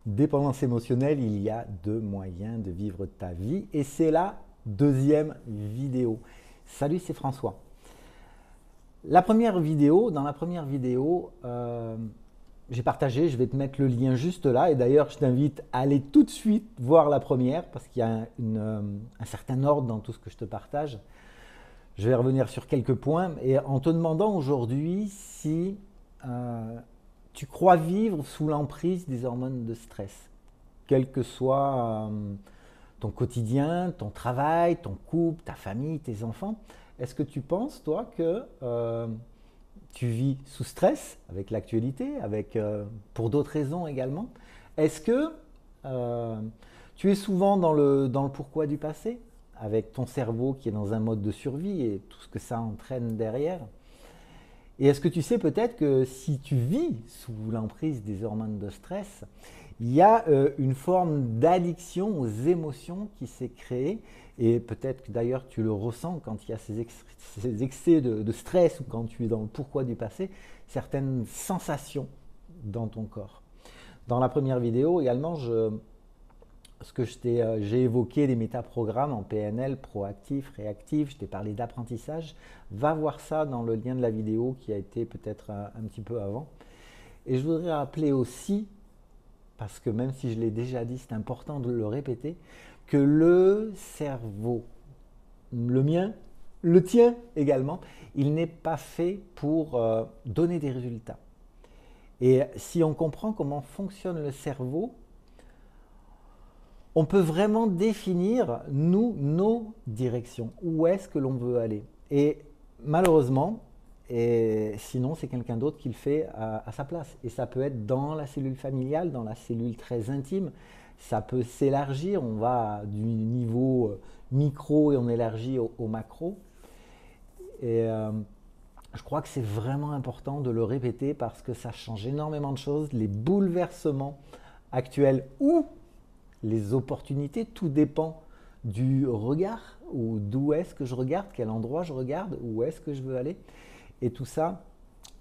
Dépendance émotionnelle, il y a deux moyens de vivre ta vie et c'est la deuxième vidéo. Salut, c'est François. Dans la première vidéo, j'ai partagé, je vais te mettre le lien juste là et d'ailleurs je t'invite à aller tout de suite voir la première parce qu'il y a un certain ordre dans tout ce que je te partage. Je vais revenir sur quelques points et en te demandant aujourd'hui si tu crois vivre sous l'emprise des hormones de stress, quel que soit ton quotidien, ton travail, ton couple, ta famille, tes enfants. Est-ce que tu penses, toi, que tu vis sous stress avec l'actualité, pour d'autres raisons également? Est-ce que euh, tu es souvent dans le pourquoi du passé, avec ton cerveau qui est dans un mode de survie et tout ce que ça entraîne derrière? Et est-ce que tu sais peut-être que si tu vis sous l'emprise des hormones de stress, il y a une forme d'addiction aux émotions qui s'est créée et peut-être que d'ailleurs tu le ressens quand il y a ces excès de stress ou quand tu es dans le pourquoi du passé, certaines sensations dans ton corps. Dans la première vidéo également, j'ai évoqué les métaprogrammes en PNL, proactif, réactif, je t'ai parlé d'apprentissage. Va voir ça dans le lien de la vidéo qui a été peut-être un petit peu avant. Et je voudrais rappeler aussi, parce que même si je l'ai déjà dit, c'est important de le répéter, que le cerveau, le mien, le tien également, il n'est pas fait pour donner des résultats. Et si on comprend comment fonctionne le cerveau, on peut vraiment définir, nous, nos directions. Où est-ce que l'on veut aller? Et malheureusement, et sinon c'est quelqu'un d'autre qui le fait à sa place. Et ça peut être dans la cellule familiale, dans la cellule très intime. Ça peut s'élargir, on va du niveau micro et on élargit au macro. Et je crois que c'est vraiment important de le répéter parce que ça change énormément de choses. Les bouleversements actuels ou les opportunités, tout dépend du regard, ou d'où est-ce que je regarde, quel endroit je regarde, où est-ce que je veux aller. Et tout ça,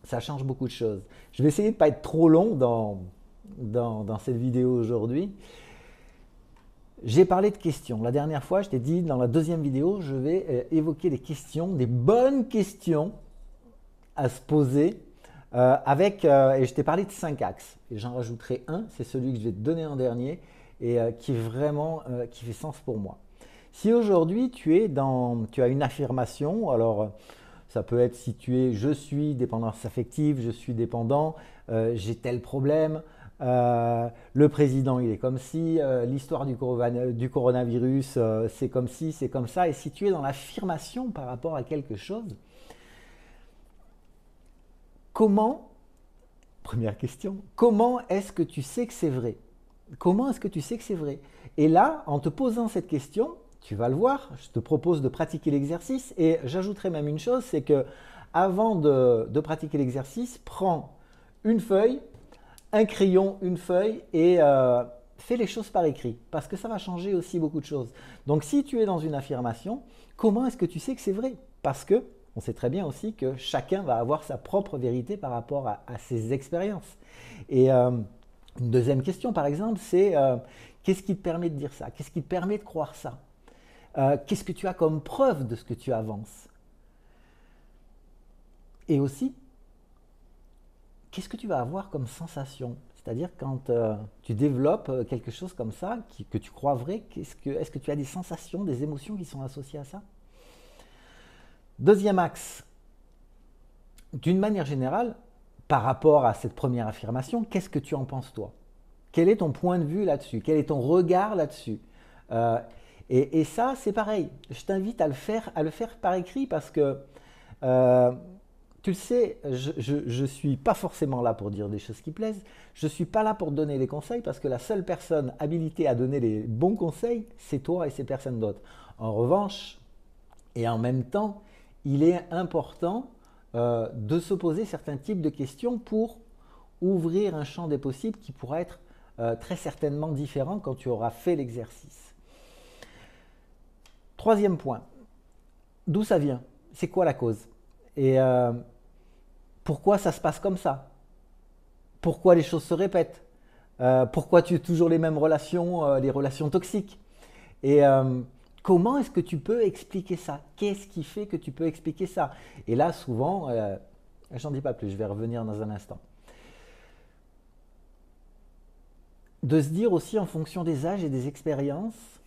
ça change beaucoup de choses. Je vais essayer de ne pas être trop long dans cette vidéo aujourd'hui. J'ai parlé de questions. La dernière fois, je t'ai dit, dans la deuxième vidéo, je vais évoquer des questions, des bonnes questions à se poser et je t'ai parlé de 5 axes. Et j'en rajouterai un, c'est celui que je vais te donner en dernier et qui fait sens pour moi. Si aujourd'hui tu as une affirmation, alors ça peut être si tu es je suis dépendance affective, je suis dépendant, j'ai tel problème, le président il est comme si, l'histoire du coronavirus c'est comme si, c'est comme ça. Et si tu es dans l'affirmation par rapport à quelque chose, comment, première question, comment est-ce que tu sais que c'est vrai? Comment est-ce que tu sais que c'est vrai? Et là, en te posant cette question, tu vas le voir, je te propose de pratiquer l'exercice et j'ajouterai même une chose, c'est que avant de pratiquer l'exercice, prends une feuille, un crayon, une feuille et fais les choses par écrit parce que ça va changer aussi beaucoup de choses. Donc si tu es dans une affirmation, comment est-ce que tu sais que c'est vrai? Parce que on sait très bien aussi que chacun va avoir sa propre vérité par rapport à ses expériences. Et une deuxième question, par exemple, c'est qu'est-ce qui te permet de dire ça? Qu'est-ce qui te permet de croire ça? Qu'est-ce que tu as comme preuve de ce que tu avances? Et aussi, qu'est-ce que tu vas avoir comme sensation? C'est-à-dire quand tu développes quelque chose comme ça, que tu crois vrai, est-ce que tu as des sensations, des émotions qui sont associées à ça? Deuxième axe, d'une manière générale, par rapport à cette première affirmation, qu'est-ce que tu en penses toi? Quel est ton point de vue là-dessus? Quel est ton regard là-dessus? Euh, et ça, c'est pareil. Je t'invite à le faire par écrit parce que, euh, tu le sais, je ne suis pas forcément là pour dire des choses qui plaisent. Je ne suis pas là pour te donner les conseils parce que la seule personne habilitée à donner les bons conseils, c'est toi et c'est personne d'autre. En revanche, et en même temps, il est important de se poser certains types de questions pour ouvrir un champ des possibles qui pourra être très certainement différent quand tu auras fait l'exercice. Troisième point, d'où ça vient? C'est quoi la cause? Et pourquoi ça se passe comme ça? Pourquoi les choses se répètent? Pourquoi tu as toujours les mêmes relations, les relations toxiques? Et comment est-ce que tu peux expliquer ça? Qu'est-ce qui fait que tu peux expliquer ça? Et là, souvent, j'en dis pas plus, je vais revenir dans un instant. De se dire aussi en fonction des âges et des expériences,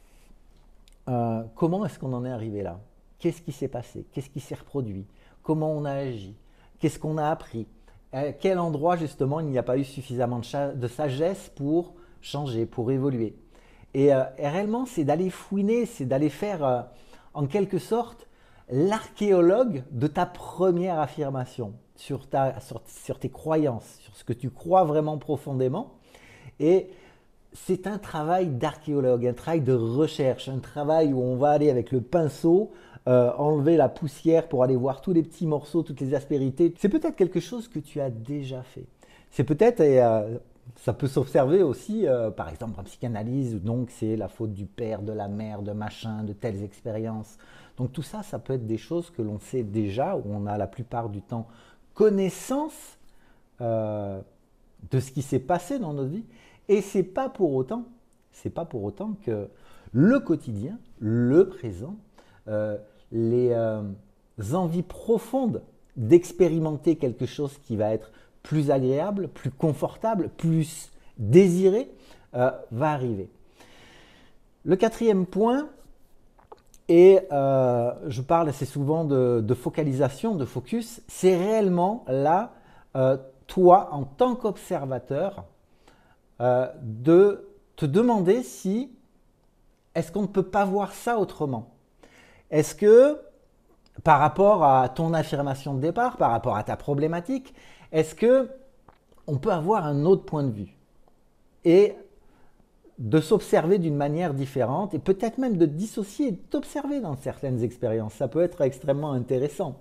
comment est-ce qu'on en est arrivé là? Qu'est-ce qui s'est passé? Qu'est-ce qui s'est reproduit? Comment on a agi? Qu'est-ce qu'on a appris? À quel endroit justement il n'y a pas eu suffisamment de sagesse pour changer, pour évoluer? Et réellement, c'est d'aller fouiner, c'est d'aller faire en quelque sorte l'archéologue de ta première affirmation sur tes croyances, sur ce que tu crois vraiment profondément. Et c'est un travail d'archéologue, un travail de recherche, un travail où on va aller avec le pinceau, enlever la poussière pour aller voir tous les petits morceaux, toutes les aspérités. C'est peut-être quelque chose que tu as déjà fait. C'est peut-être, ça peut s'observer aussi, par exemple en psychanalyse, donc c'est la faute du père, de la mère, de machin, de telles expériences. Donc tout ça, ça peut être des choses que l'on sait déjà, où on a la plupart du temps connaissance de ce qui s'est passé dans notre vie. Et c'est pas pour autant que le quotidien, le présent, les envies profondes d'expérimenter quelque chose qui va être plus agréable, plus confortable, plus désiré, va arriver. Le quatrième point, et je parle assez souvent de focalisation, de focus, c'est réellement là, toi, en tant qu'observateur, de te demander si est-ce qu'on ne peut pas voir ça autrement? Est-ce que par rapport à ton affirmation de départ, par rapport à ta problématique, est-ce que on peut avoir un autre point de vue et de s'observer d'une manière différente et peut-être même de dissocier, de t'observer dans certaines expériences? Ça peut être extrêmement intéressant.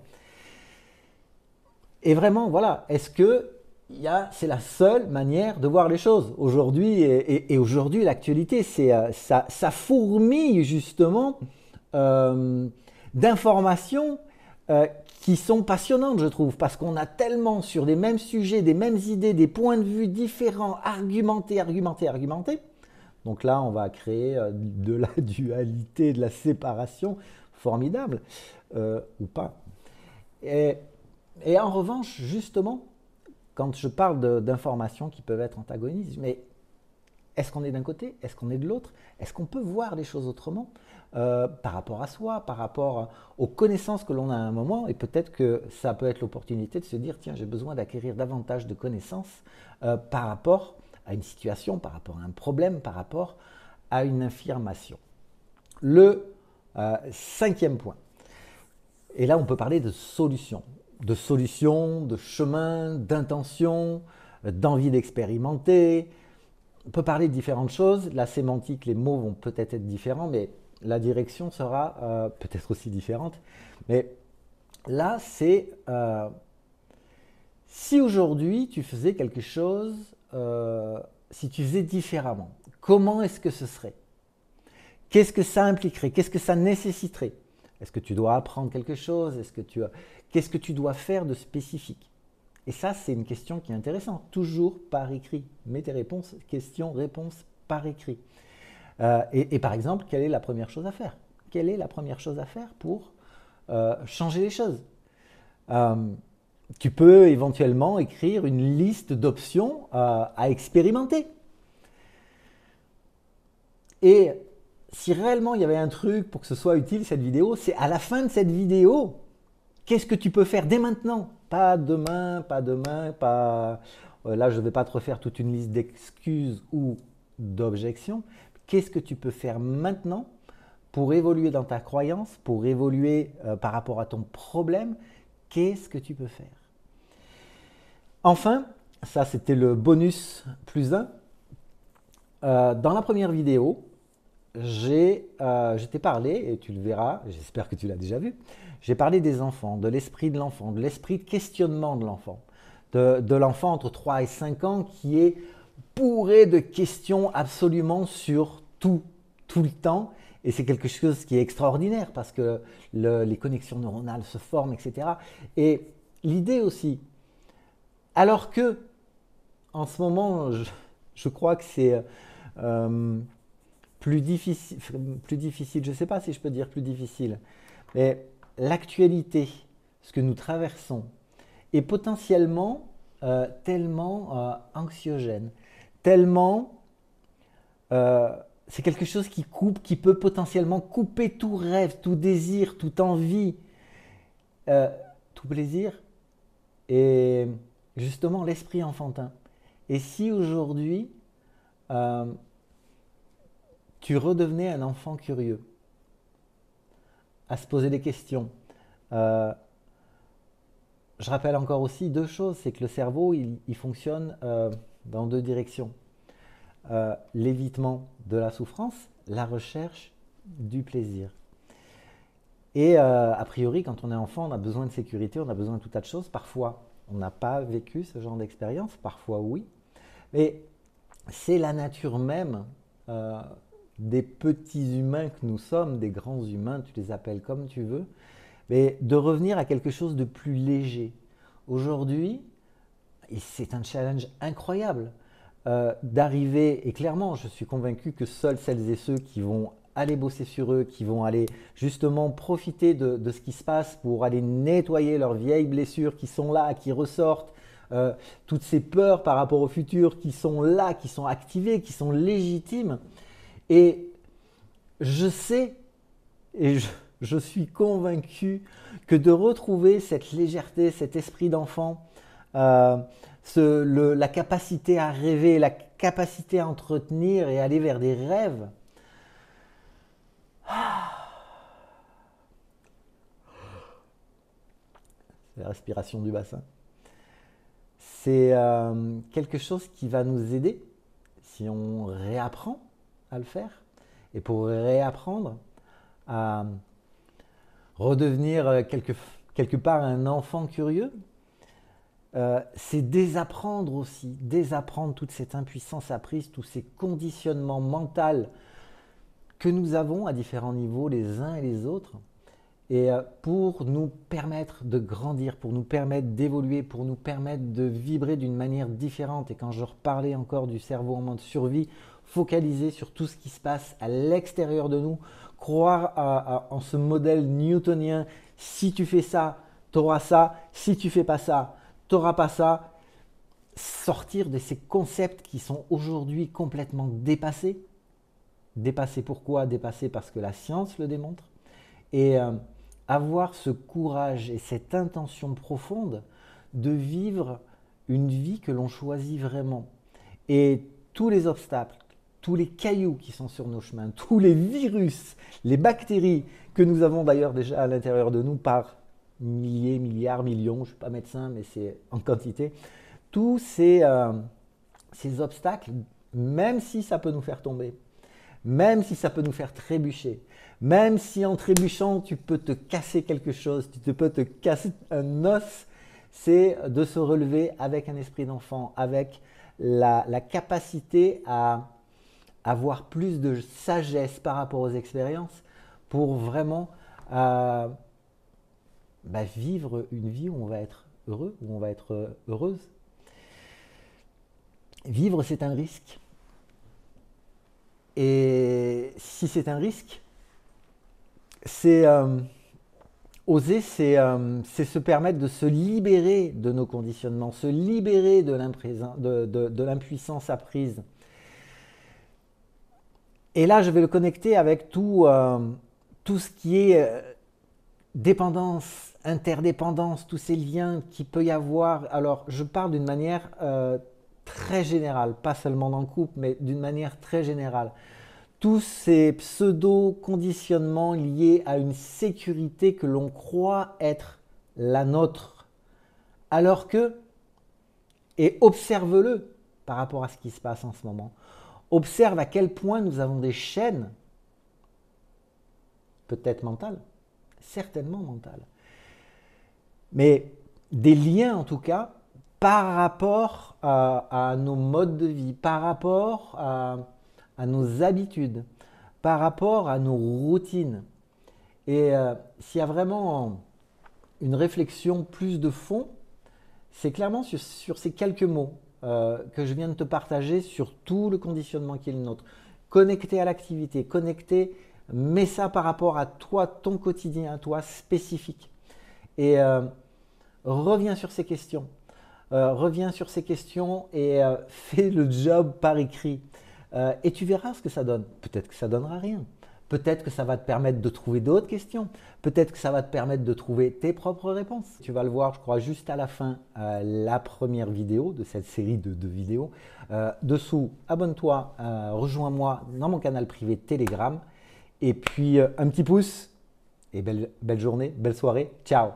Et vraiment, voilà, est-ce que c'est la seule manière de voir les choses aujourd'hui? Et aujourd'hui, l'actualité, ça fourmille justement d'informations qui sont passionnantes, je trouve, parce qu'on a tellement sur les mêmes sujets, des mêmes idées, des points de vue différents, argumentés. Donc là, on va créer de la dualité, de la séparation, formidable, ou pas. Et en revanche, justement, quand je parle d'informations qui peuvent être antagonistes, mais est-ce qu'on est d'un côté? Est-ce qu'on est de l'autre? Est-ce qu'on peut voir les choses autrement par rapport à soi, par rapport aux connaissances que l'on a à un moment? Et peut-être que ça peut être l'opportunité de se dire, tiens, j'ai besoin d'acquérir davantage de connaissances par rapport à une situation, par rapport à un problème, par rapport à une affirmation. Le cinquième point. Et là, on peut parler de solutions, de chemin, d'intention, d'envie d'expérimenter. On peut parler de différentes choses. La sémantique, les mots vont peut-être être différents, mais la direction sera peut-être aussi différente. Mais là, c'est si aujourd'hui tu faisais quelque chose, si tu faisais différemment, comment est-ce que ce serait? Qu'est-ce que ça impliquerait? Qu'est-ce que ça nécessiterait? Est-ce que tu dois apprendre quelque chose? Qu'est-ce que tu dois faire de spécifique? Et ça, c'est une question qui est intéressante. Toujours par écrit. Mets tes réponses, questions, réponses par écrit. Et par exemple, quelle est la première chose à faire? Quelle est la première chose à faire pour changer les choses? Tu peux éventuellement écrire une liste d'options à expérimenter. Et si réellement il y avait un truc pour que ce soit utile, cette vidéo, c'est à la fin de cette vidéo, qu'est-ce que tu peux faire dès maintenant? Pas demain, pas... là, je ne vais pas te refaire toute une liste d'excuses ou d'objections. Qu'est-ce que tu peux faire maintenant pour évoluer dans ta croyance, pour évoluer par rapport à ton problème? Qu'est-ce que tu peux faire? Enfin, ça c'était le bonus plus 1. Dans la première vidéo, je t'ai parlé, et tu le verras, j'espère que tu l'as déjà vu, j'ai parlé des enfants, de l'esprit de l'enfant, de l'esprit de questionnement de l'enfant, de l'enfant entre 3 et 5 ans qui est bourré de questions absolument sur tout le temps. Et c'est quelque chose qui est extraordinaire parce que les connexions neuronales se forment, etc. Et l'idée aussi, alors que en ce moment, Je crois que c'est euh, plus difficile, je ne sais pas si je peux dire plus difficile, mais l'actualité, ce que nous traversons, est potentiellement tellement anxiogène, tellement c'est quelque chose qui coupe, qui peut potentiellement couper tout rêve, tout désir, toute envie, euh, tout plaisir et justement l'esprit enfantin. Et si aujourd'hui euh, tu redevenais un enfant curieux, à se poser des questions, euh, je rappelle encore aussi deux choses, c'est que le cerveau il fonctionne dans deux directions. L'évitement de la souffrance, la recherche du plaisir. Et a priori, quand on est enfant, on a besoin de sécurité, on a besoin de tout tas de choses. Parfois, on n'a pas vécu ce genre d'expérience, parfois oui. Mais c'est la nature même euh, des petits humains que nous sommes, des grands humains, tu les appelles comme tu veux, mais de revenir à quelque chose de plus léger. Aujourd'hui, et c'est un challenge incroyable d'arriver, et clairement, je suis convaincu que seuls celles et ceux qui vont aller bosser sur eux, qui vont aller justement profiter de ce qui se passe pour aller nettoyer leurs vieilles blessures qui sont là, qui ressortent, toutes ces peurs par rapport au futur qui sont là, qui sont activées, qui sont légitimes. Et je sais, et je suis convaincu que de retrouver cette légèreté, cet esprit d'enfant, euh, la capacité à rêver, la capacité à entretenir et aller vers des rêves, c'est la respiration du bassin, c'est quelque chose qui va nous aider si on réapprend à le faire. Et pour réapprendre à redevenir quelque part un enfant curieux, c'est désapprendre aussi, désapprendre toute cette impuissance apprise, tous ces conditionnements mentaux que nous avons à différents niveaux les uns et les autres, et pour nous permettre de grandir, pour nous permettre d'évoluer, pour nous permettre de vibrer d'une manière différente. Et quand je reparlais encore du cerveau en mode survie, focaliser sur tout ce qui se passe à l'extérieur de nous, croire en ce modèle newtonien, si tu fais ça, tu auras ça, si tu fais pas ça, tu n'auras pas ça, sortir de ces concepts qui sont aujourd'hui complètement dépassés. Dépassés pourquoi? Dépassés parce que la science le démontre. Et avoir ce courage et cette intention profonde de vivre une vie que l'on choisit vraiment. Et tous les obstacles, tous les cailloux qui sont sur nos chemins, tous les virus, les bactéries que nous avons d'ailleurs déjà à l'intérieur de nous par milliers, milliards, millions, je ne suis pas médecin, mais c'est en quantité, tous ces obstacles, même si ça peut nous faire tomber, même si ça peut nous faire trébucher, même si en trébuchant, tu peux te casser quelque chose, tu peux te casser un os, c'est de se relever avec un esprit d'enfant, avec la capacité à avoir plus de sagesse par rapport aux expériences pour vraiment vivre une vie où on va être heureux, où on va être heureuse. Vivre, c'est un risque. Et si c'est un risque, c'est oser, c'est se permettre de se libérer de nos conditionnements, se libérer de l'impuissance apprise. Et là, je vais le connecter avec tout ce qui est dépendance, interdépendance, tous ces liens qu'il peut y avoir. Alors, je parle d'une manière très générale, pas seulement dans le couple, mais d'une manière très générale. Tous ces pseudo-conditionnements liés à une sécurité que l'on croit être la nôtre, alors que, et observe-le par rapport à ce qui se passe en ce moment, observe à quel point nous avons des chaînes, peut-être mentales, certainement mentales, mais des liens en tout cas, par rapport à nos modes de vie, par rapport à nos habitudes, par rapport à nos routines. Et s'il y a vraiment une réflexion plus de fond, c'est clairement sur ces quelques mots. que je viens de te partager sur tout le conditionnement qui est le nôtre. Connecté à l'activité, connecté, mets ça par rapport à toi, ton quotidien, à toi spécifique. Et reviens sur ces questions. Reviens sur ces questions et fais le job par écrit. Et tu verras ce que ça donne. Peut-être que ça ne donnera rien. Peut-être que ça va te permettre de trouver d'autres questions. Peut-être que ça va te permettre de trouver tes propres réponses. Tu vas le voir, je crois, juste à la fin, la première vidéo de cette série de vidéos. Dessous, abonne-toi, rejoins-moi dans mon canal privé Telegram. Et puis, un petit pouce et belle journée, belle soirée. Ciao!